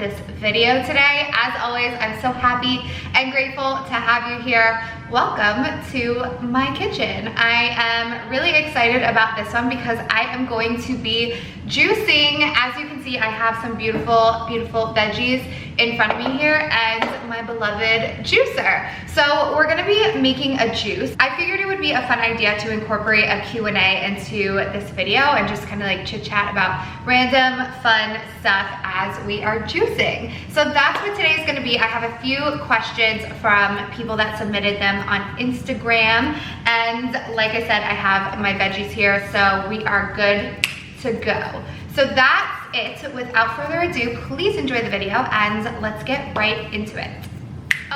this video today. As always, I'm so happy and grateful to have you here. Welcome to my kitchen. I am really excited about this one because I am going to be juicing. As you can see, I have some beautiful, beautiful veggies in front of me here and my beloved juicer. So we're gonna be making a juice. I figured it would be a fun idea to incorporate a Q&A into this video and just kind of like chit chat about random fun stuff as we are juicing. So that's what today is gonna be. I have a few questions from people that submitted them on Instagram. And like I said, I have my veggies here, so we are good to go. So that's it. Without further ado, please enjoy the video and let's get right into it.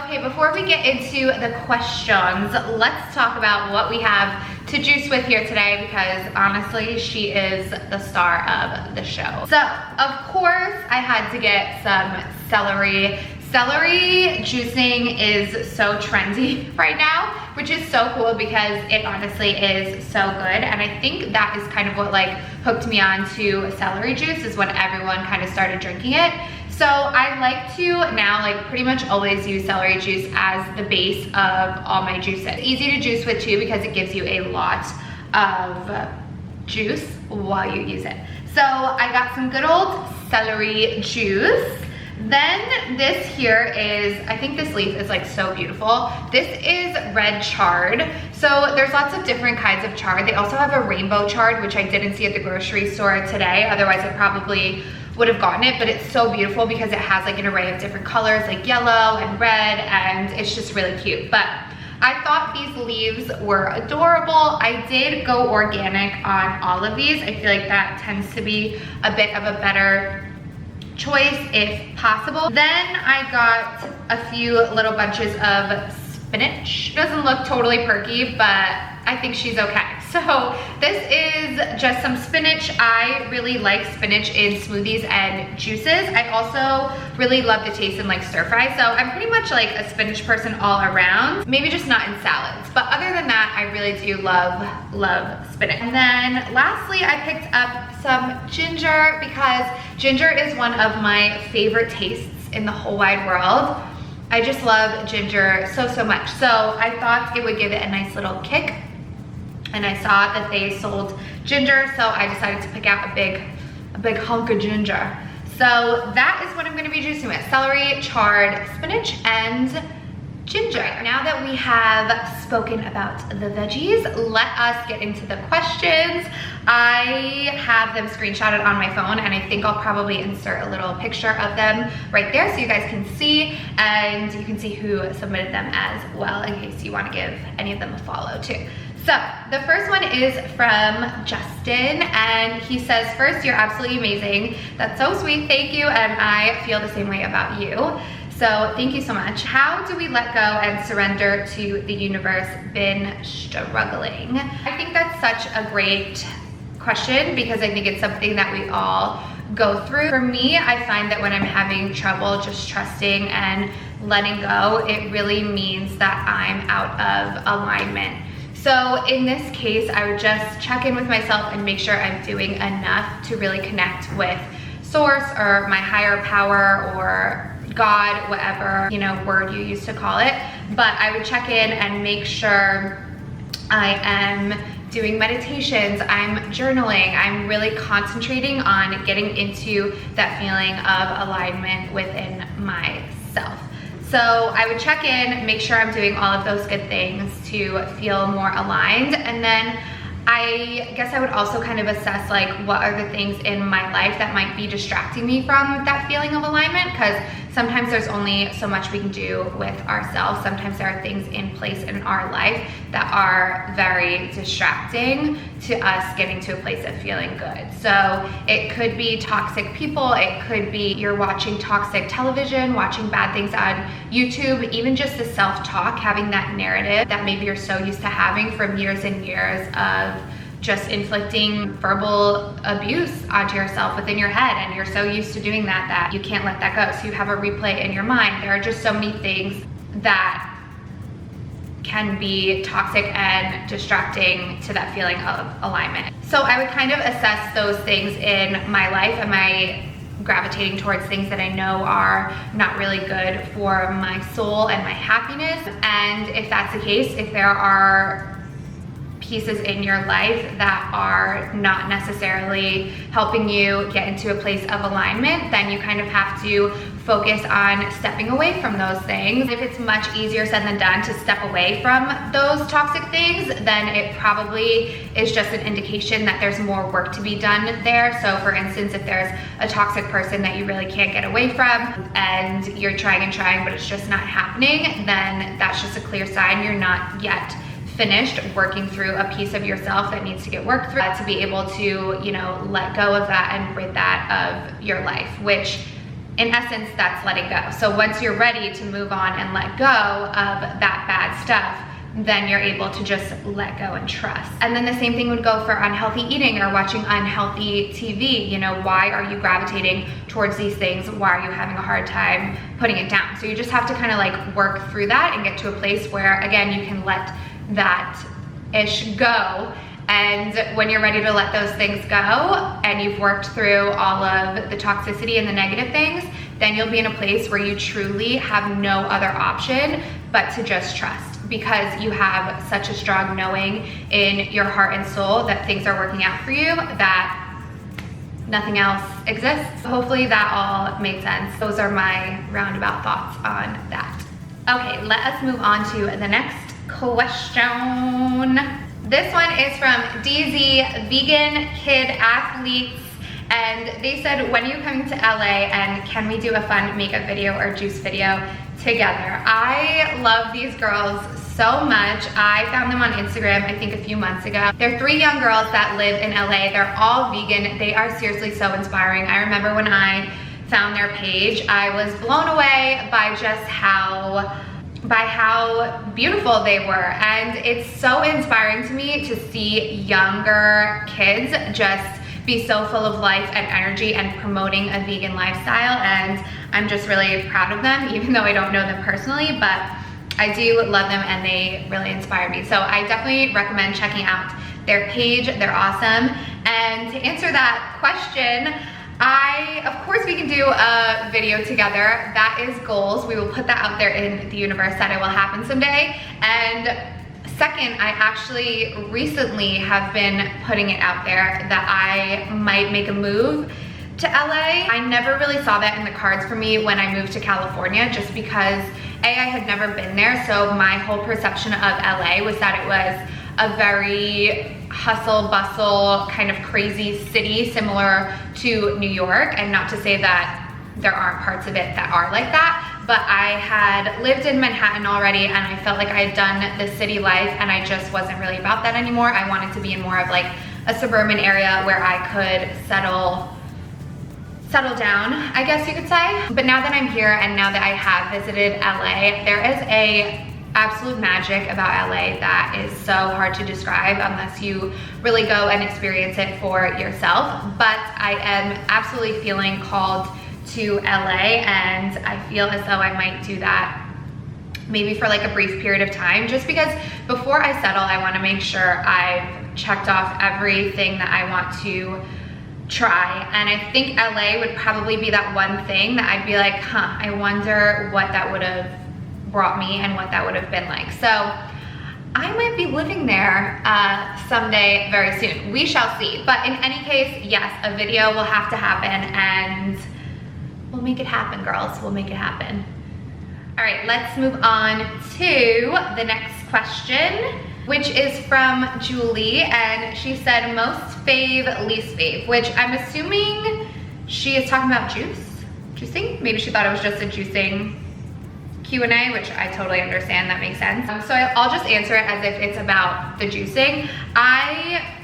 Okay, before we get into the questions, let's talk about what we have to juice with here today, because honestly, she is the star of the show. So, of course, I had to get some celery. Celery juicing is so trendy right now, which is so cool because it honestly is so good. And I think that is kind of what like hooked me on to celery juice, is when everyone kind of started drinking it. So I like to now like pretty much always use celery juice as the base of all my juices. Easy to juice with too because it gives you a lot of juice while you use it. So I got some good old celery juice. Then this here is, I think this leaf is like so beautiful. This is red chard. So there's lots of different kinds of chard. They also have a rainbow chard, which I didn't see at the grocery store today. Otherwise I probably would have gotten it, but it's so beautiful because it has like an array of different colors like yellow and red, and it's just really cute. But I thought these leaves were adorable. I did go organic on all of these. I feel like that tends to be a bit of a better choice if possible. Then I got a few little bunches of spinach. Doesn't look totally perky, but I think she's okay. So this is just some spinach. I really like spinach in smoothies and juices. I also really love the taste in like stir fry. So I'm pretty much like a spinach person all around. Maybe just not in salads. But other than that, I really do love spinach. And then lastly, I picked up some ginger because ginger is one of my favorite tastes in the whole wide world. I just love ginger so much. So I thought it would give it a nice little kick. And I saw that they sold ginger, so I decided to pick out a big hunk of ginger. So that is what I'm gonna be juicing with: celery, chard, spinach, and ginger. Now that we have spoken about the veggies, let us get into the questions. I have them screenshotted on my phone, and I think I'll probably insert a little picture of them right there so you guys can see, and you can see who submitted them as well in case you want to give any of them a follow too. So the first one is from Justin, and he says, first, you're absolutely amazing. That's so sweet, thank you, and I feel the same way about you. So thank you so much. How do we let go and surrender to the universe? Been struggling. I think that's such a great question because I think it's something that we all go through. For me, I find that when I'm having trouble just trusting and letting go, it really means that I'm out of alignment. So in this case, I would just check in with myself and make sure I'm doing enough to really connect with source or my higher power or God, whatever, you know, word you used to call it. But I would check in and make sure I am doing meditations, I'm journaling, I'm really concentrating on getting into that feeling of alignment within myself. So I would check in, make sure I'm doing all of those good things to feel more aligned. And then I guess I would also kind of assess like what are the things in my life that might be distracting me from that feeling of alignment, because sometimes there's only so much we can do with ourselves. Sometimes there are things in place in our life that are very distracting to us getting to a place of feeling good. So it could be toxic people, it could be you're watching toxic television, watching bad things on YouTube, even just the self-talk, having that narrative that maybe you're so used to having from years and years of just inflicting verbal abuse onto yourself within your head, and you're so used to doing that that you can't let that go. So you have a replay in your mind. There are just so many things that can be toxic and distracting to that feeling of alignment. So I would kind of assess those things in my life. Am I gravitating towards things that I know are not really good for my soul and my happiness. And if that's the case, if there are pieces in your life that are not necessarily helping you get into a place of alignment, then you kind of have to focus on stepping away from those things. If it's much easier said than done to step away from those toxic things, then it probably is just an indication that there's more work to be done there. So for instance, if there's a toxic person that you really can't get away from and you're trying and trying, but it's just not happening, then that's just a clear sign you're not yet finished working through a piece of yourself that needs to get worked through to be able to, you know, let go of that and rid that of your life, which in essence, that's letting go. So once you're ready to move on and let go of that bad stuff, then you're able to just let go and trust. And then the same thing would go for unhealthy eating or watching unhealthy TV. You know, why are you gravitating towards these things? Why are you having a hard time putting it down? So you just have to kind of like work through that and get to a place where, again, you can let that ish go. And when you're ready to let those things go and you've worked through all of the toxicity and the negative things, then you'll be in a place where you truly have no other option but to just trust, because you have such a strong knowing in your heart and soul that things are working out for you, that nothing else exists. Hopefully that all made sense. Those are my roundabout thoughts on that. Okay, let us move on to the next question. This one is from DZ Vegan Kid Athletes, and they said, when are you coming to LA and can we do a fun makeup video or juice video together? I love these girls so much. I found them on Instagram, I think a few months ago. They're 3 young girls that live in LA. They're all vegan. They are seriously so inspiring. I remember when I found their page, I was blown away by just how beautiful they were. And it's so inspiring to me to see younger kids just be so full of life and energy and promoting a vegan lifestyle. And I'm just really proud of them, even though I don't know them personally, but I do love them and they really inspire me. So I definitely recommend checking out their page. They're awesome. And to answer that question, of course we can do a video together. That is goals. We will put that out there in the universe that it will happen someday. And second, I actually recently have been putting it out there that I might make a move to LA. I never really saw that in the cards for me when I moved to California, just because I had never been there. So my whole perception of LA was that it was a very hustle bustle kind of crazy city similar to New York, and not to say that there aren't parts of it that are like that, but I had lived in Manhattan already and I felt like I had done the city life and I just wasn't really about that anymore. I wanted to be in more of like a suburban area where I could settle down, I guess you could say. But now that I'm here and now that I have visited LA, there is a absolute magic about LA that is so hard to describe unless you really go and experience it for yourself. But I am absolutely feeling called to LA, and I feel as though I might do that maybe for like a brief period of time, just because before I settle, I want to make sure I've checked off everything that I want to try. And I think LA would probably be that one thing that I'd be like, I wonder what that would have brought me and what that would have been like. So I might be living there someday very soon. We shall see. But in any case, yes, a video will have to happen and we'll make it happen, girls. We'll make it happen. All right, let's move on to the next question, which is from Julie, and she said most fave, least fave, which I'm assuming she is talking about juicing. Maybe she thought it was just a juicing Q&A, which I totally understand, that makes sense. So I'll just answer it as if it's about the juicing. I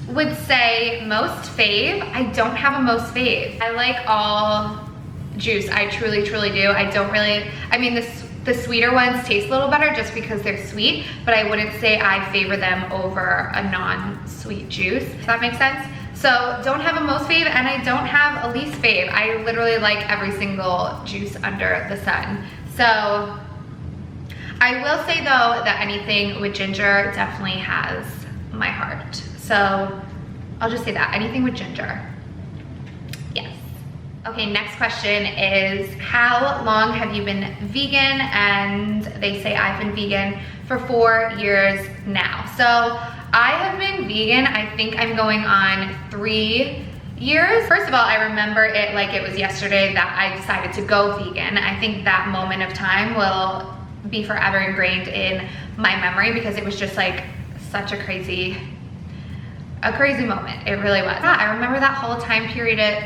would say most fave. I don't have a most fave. I like all juice, I truly do. I don't really, I mean the sweeter ones taste a little better just because they're sweet, but I wouldn't say I favor them over a non-sweet juice, if that makes sense. So don't have a most fave and I don't have a least fave. I literally like every single juice under the sun. So I will say though that anything with ginger definitely has my heart. So I'll just say that, anything with ginger. Yes. Okay, next question is, how long have you been vegan? And they say I've been vegan for 4 years now. So I have been vegan, I think I'm going on 3 years. First of all, I remember it like it was yesterday that I decided to go vegan. I think that moment of time will be forever ingrained in my memory because it was just like such a crazy moment. It really was. Yeah, I remember that whole time period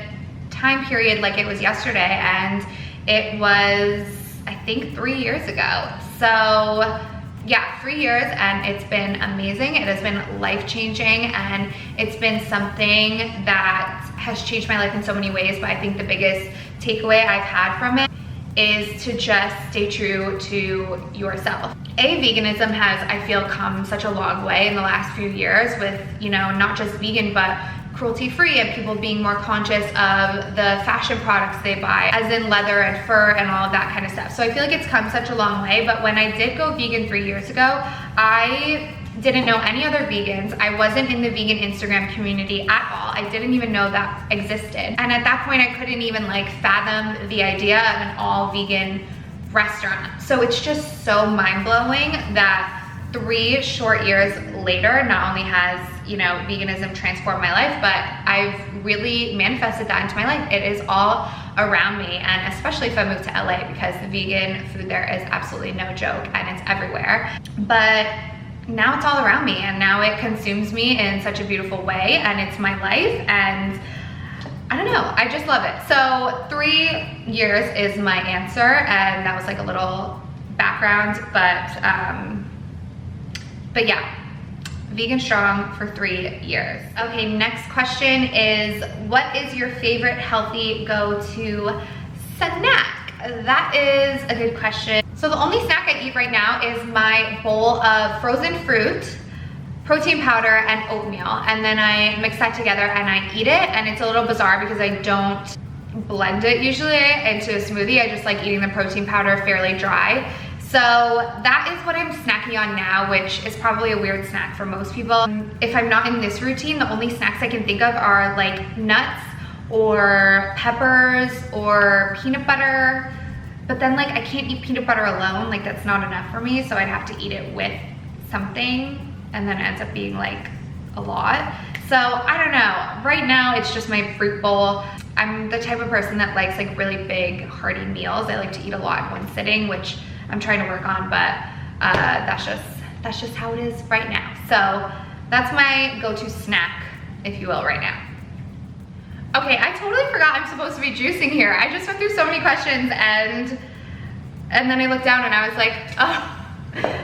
like it was yesterday, and it was, I think, 3 years ago. So yeah, 3 years, and it's been amazing. It has been life-changing, and it's been something that has changed my life in so many ways, but I think the biggest takeaway I've had from it is to just stay true to yourself. Veganism has, I feel, come such a long way in the last few years with, you know, not just vegan, but cruelty-free, and people being more conscious of the fashion products they buy, as in leather and fur and all of that kind of stuff. So I feel like it's come such a long way, but when I did go vegan 3 years ago, I didn't know any other vegans. I wasn't in the vegan Instagram community at all. I didn't even know that existed. And at that point, I couldn't even like fathom the idea of an all vegan restaurant. So it's just so mind-blowing that 3 short years later, not only has, you know, veganism transformed my life, but I've really manifested that into my life. It is all around me, and especially if I move to LA, because the vegan food there is absolutely no joke and it's everywhere. But now it's all around me, and now it consumes me in such a beautiful way, and it's my life, and I don't know, I just love it. So 3 years is my answer, and that was like a little background, but yeah, vegan strong for 3 years. Okay, next question is, what is your favorite healthy go-to snack? That is a good question. So the only snack I eat right now is my bowl of frozen fruit, protein powder, and oatmeal. And then I mix that together and I eat it. And it's a little bizarre because I don't blend it usually into a smoothie. I just like eating the protein powder fairly dry. So that is what I'm snacking on now, which is probably a weird snack for most people. If I'm not in this routine, the only snacks I can think of are like nuts or peppers or peanut butter. But then like I can't eat peanut butter alone, like that's not enough for me, so I'd have to eat it with something, and then it ends up being like a lot. So I don't know, right now it's just my fruit bowl. I'm the type of person that likes like really big hearty meals. I like to eat a lot in one sitting, which I'm trying to work on, but that's just how it is right now. So that's my go-to snack, if you will, right now. Okay, I totally forgot I'm supposed to be juicing here. I just went through so many questions, and then I looked down and I was like, oh,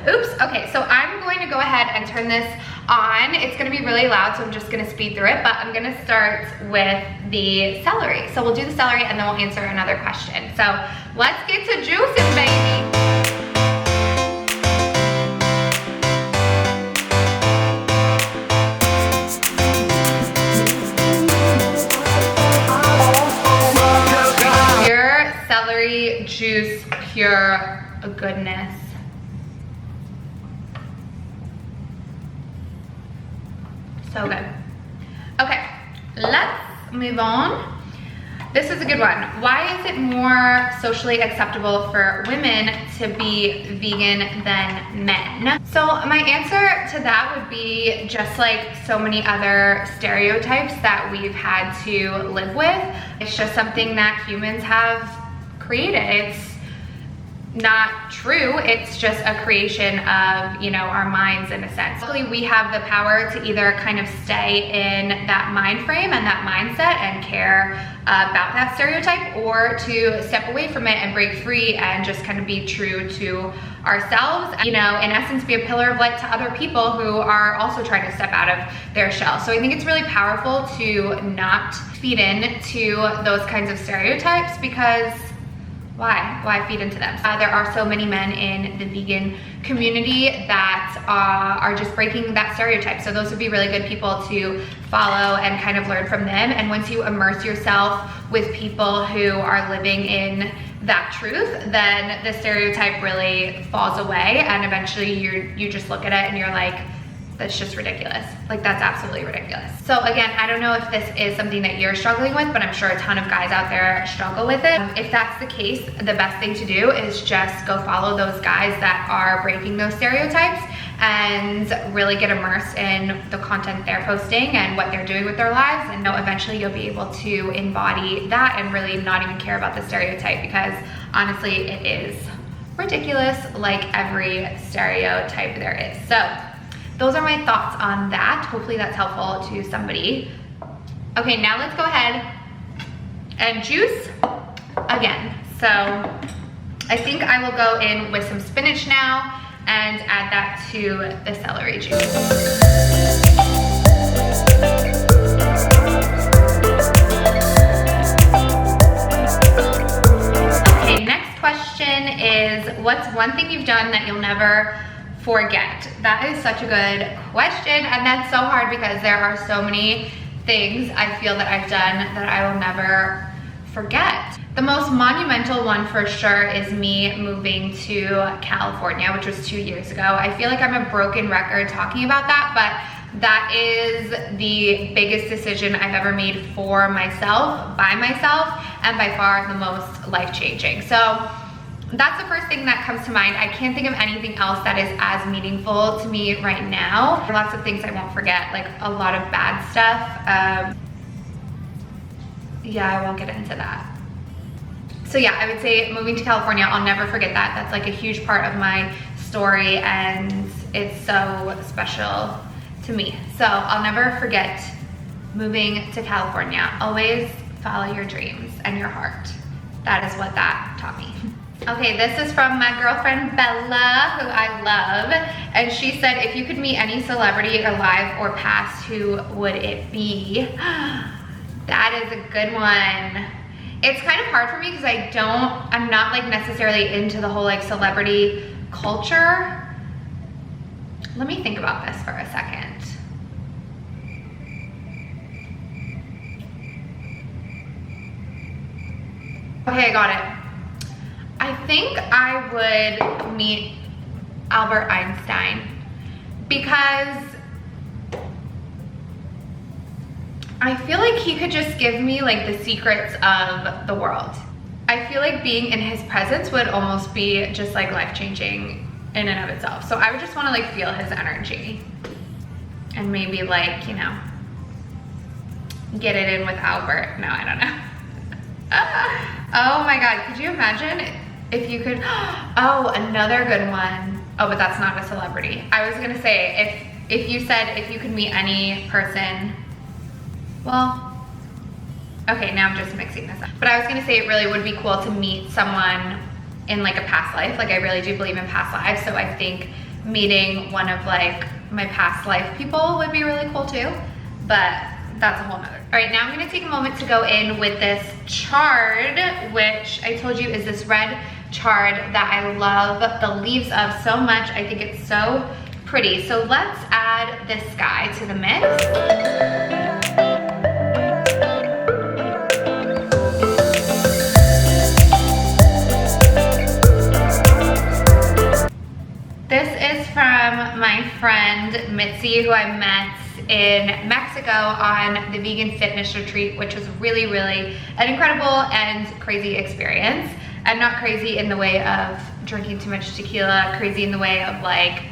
oops. Okay, so I'm going to go ahead and turn this on. It's gonna be really loud, so I'm just gonna speed through it, but I'm gonna start with the celery. So we'll do the celery and then we'll answer another question. So let's get to juicing, baby. Juice, pure goodness. So good. Okay, let's move on. This is a good one. Why is it more socially acceptable for women to be vegan than men? So my answer to that would be just like so many other stereotypes that we've had to live with. It's just something that humans have created. It's not true, it's just a creation of, you know, our minds in a sense. Luckily, we have the power to either kind of stay in that mind frame and that mindset and care about that stereotype, or to step away from it and break free and just kind of be true to ourselves. You know, in essence, be a pillar of light to other people who are also trying to step out of their shell. So I think it's really powerful to not feed into those kinds of stereotypes, because why feed into them? There are so many men in the vegan community that are just breaking that stereotype. So those would be really good people to follow and kind of learn from them. And once you immerse yourself with people who are living in that truth, then the stereotype really falls away, and eventually you just look at it and you're like, That's just ridiculous. Like, that's absolutely ridiculous. So again, I don't know if this is something that you're struggling with, but I'm sure a ton of guys out there struggle with it. If that's the case, the best thing to do is just go follow those guys that are breaking those stereotypes and really get immersed in the content they're posting and what they're doing with their lives, and eventually you'll be able to embody that and really not even care about the stereotype, because honestly, it is ridiculous, like every stereotype there is. So those are my thoughts on that. Hopefully that's helpful to somebody. Okay, now let's go ahead and juice again. So I think I will go in with some spinach now and add that to the celery juice. Okay, next question is, what's one thing you've done that you'll never forget? That is such a good question, and that's so hard because there are so many things I feel that I've done that I will never forget. The most monumental one for sure is me moving to California, which was 2 years ago. I feel like I'm a broken record talking about that, but that is the biggest decision I've ever made for myself, by myself, and by far the most life-changing. So that's the first thing that comes to mind. I can't think of anything else that is as meaningful to me right now. There are lots of things I won't forget, like a lot of bad stuff. Yeah, I won't get into that. So yeah, I would say moving to California, I'll never forget that. That's like a huge part of my story, and it's so special to me. So I'll never forget moving to California. Always follow your dreams and your heart. That is what that taught me. Okay, this is from my girlfriend Bella, who I love, and she said, if you could meet any celebrity alive or past, who would it be? That is a good one. It's kind of hard for me because I'm not like necessarily into the whole like celebrity culture. Let me think about this for a second. Okay, I got it. I think I would meet Albert Einstein because I feel like he could just give me like the secrets of the world. I feel like being in his presence would almost be just like life-changing in and of itself. So I would just want to like feel his energy and maybe like, you know, get it in with Albert. No, I don't know. Oh my God, could you imagine if you could, oh, another good one. Oh, but that's not a celebrity. I was gonna say, if you said if you could meet any person, well, okay, now I'm just mixing this up. But I was gonna say it really would be cool to meet someone in like a past life. Like I really do believe in past lives. So I think meeting one of like my past life people would be really cool too. But that's a whole nother. All right, now I'm gonna take a moment to go in with this chard, which I told you is this red chard that I love the leaves of so much. I think it's so pretty. So let's add this guy to the mix. This is from my friend Mitzi, who I met in Mexico on the vegan fitness retreat, which was really, really an incredible and crazy experience. And not crazy in the way of drinking too much tequila, crazy in the way of like,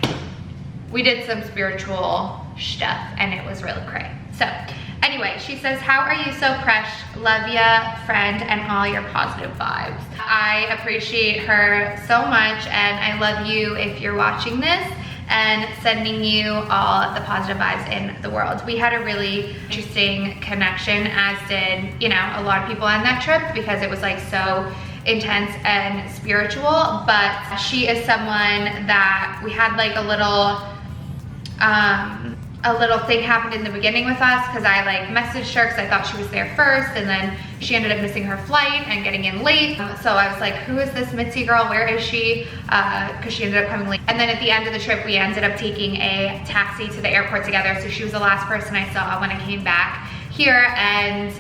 we did some spiritual stuff and it was really great. So anyway, she says, how are you so fresh? Love ya, friend, and all your positive vibes. I appreciate her so much, and I love you if you're watching this, and sending you all the positive vibes in the world. We had a really interesting connection, as did, you know, a lot of people on that trip, because it was like so intense and spiritual. But she is someone that we had like a little thing happened in the beginning with us, because I like messaged her because I thought she was there first, and then she ended up missing her flight and getting in late. So I was like, who is this Mitzi girl? Where is she? Because she ended up coming late. And then at the end of the trip, we ended up taking a taxi to the airport together. So she was the last person I saw when I came back here, and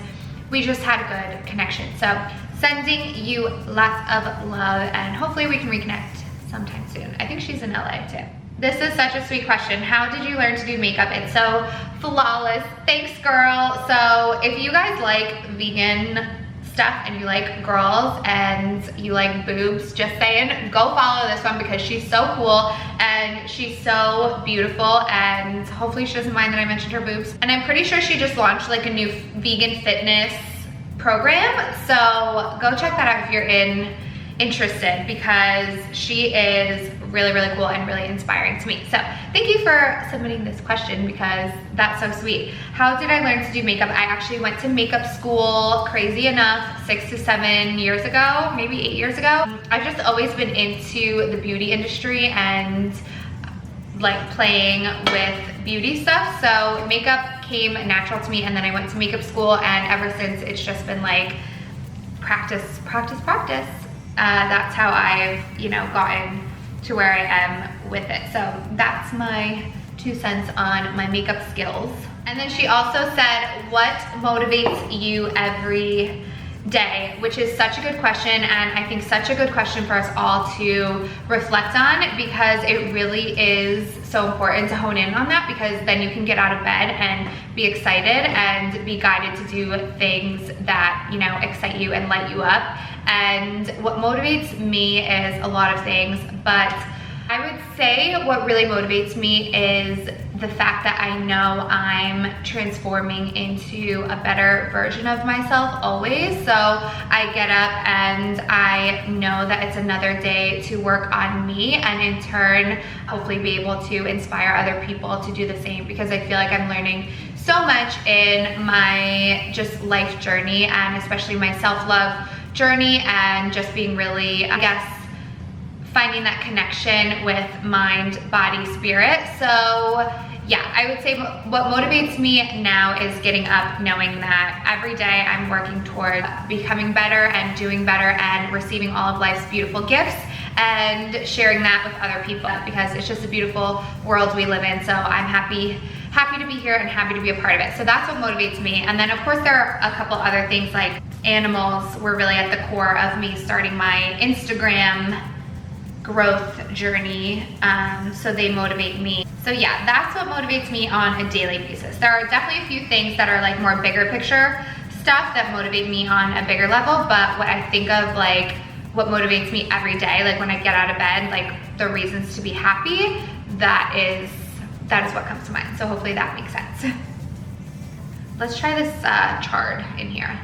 we just had a good connection. So sending you lots of love, and hopefully we can reconnect sometime soon. I think she's in LA too. This is such a sweet question. How did you learn to do makeup? It's so flawless. Thanks, girl. So if you guys like vegan stuff and you like girls and you like boobs, just saying, go follow this one because she's so cool and she's so beautiful, and hopefully she doesn't mind that I mentioned her boobs. And I'm pretty sure she just launched like a new vegan fitness program. So go check that out if you're interested, because she is really, really cool and really inspiring to me. So thank you for submitting this question because that's so sweet. How did I learn to do makeup? I actually went to makeup school, crazy enough, 6 to 7 years ago, maybe 8 years ago. I've just always been into the beauty industry and like playing with beauty stuff. So makeup came natural to me, and then I went to makeup school, and ever since it's just been like practice, practice, practice. That's how I've, you know, gotten to where I am with it. So that's my 2 cents on my makeup skills. And then she also said, what motivates you every day? Which is such a good question, and I think such a good question for us all to reflect on, because it really is so important to hone in on that, because then you can get out of bed and be excited and be guided to do things that, you know, excite you and light you up. And what motivates me is a lot of things, but I would say what really motivates me is the fact that I know I'm transforming into a better version of myself always. So I get up and I know that it's another day to work on me, and in turn, hopefully be able to inspire other people to do the same, because I feel like I'm learning so much in my just life journey, and especially my self-love journey, and just being really, I guess, finding that connection with mind, body, spirit. So yeah, I would say what motivates me now is getting up knowing that every day I'm working toward becoming better and doing better and receiving all of life's beautiful gifts and sharing that with other people, because it's just a beautiful world we live in. So I'm happy to be here and happy to be a part of it. So that's what motivates me. And then of course there are a couple other things, like animals were really at the core of me starting my Instagram growth journey, so they motivate me. So yeah, that's what motivates me on a daily basis. There are definitely a few things that are like more bigger picture stuff that motivate me on a bigger level, but what I think of like what motivates me every day, like when I get out of bed, like the reasons to be happy, that is what comes to mind. So hopefully that makes sense. Let's try this chard in here.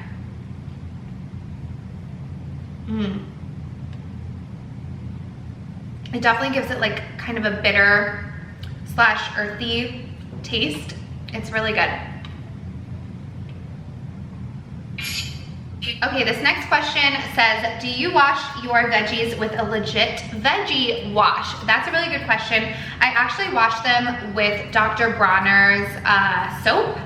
It definitely gives it like kind of a bitter / earthy taste. It's really good. Okay, this next question says, do you wash your veggies with a legit veggie wash? That's a really good question. I actually wash them with Dr. Bronner's soap.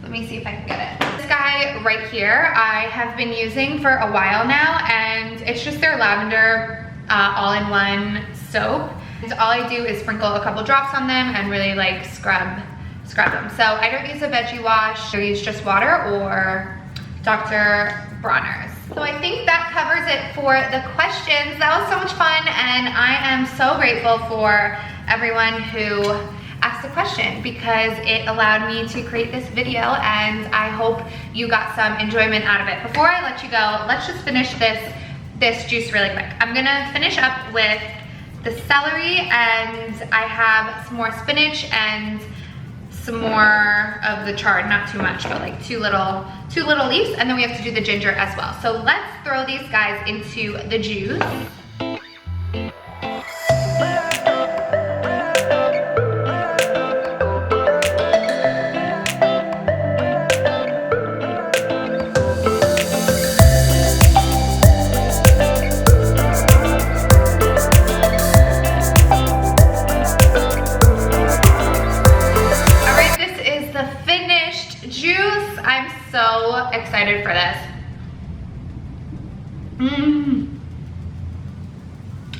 Let me see if I can get it. This guy right here, I have been using for a while now, and it's just their lavender all-in-one soap. And all I do is sprinkle a couple drops on them and really like scrub them. So I don't use a veggie wash. I use just water or Dr. Bronner's. So I think that covers it for the questions. That was so much fun, and I am so grateful for everyone who asked a question, because it allowed me to create this video, and I hope you got some enjoyment out of it. Before I let you go, let's just finish this juice really quick. I'm gonna finish up with the celery, and I have some more spinach and some more of the chard, not too much, but like two little leaves, and then we have to do the ginger as well. So let's throw these guys into the juice. So excited for this.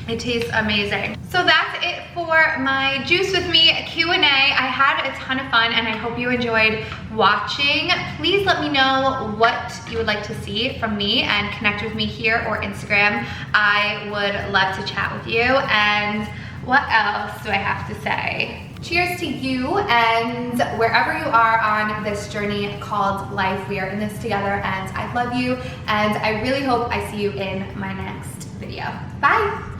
It tastes amazing. So that's it for my Juice With Me Q&A. I had a ton of fun, and I hope you enjoyed watching. Please let me know what you would like to see from me and connect with me here or Instagram. I would love to chat with you. And what else do I have to say? Cheers to you and wherever you are on this journey called life. We are in this together and I love you and I really hope I see you in my next video. Bye.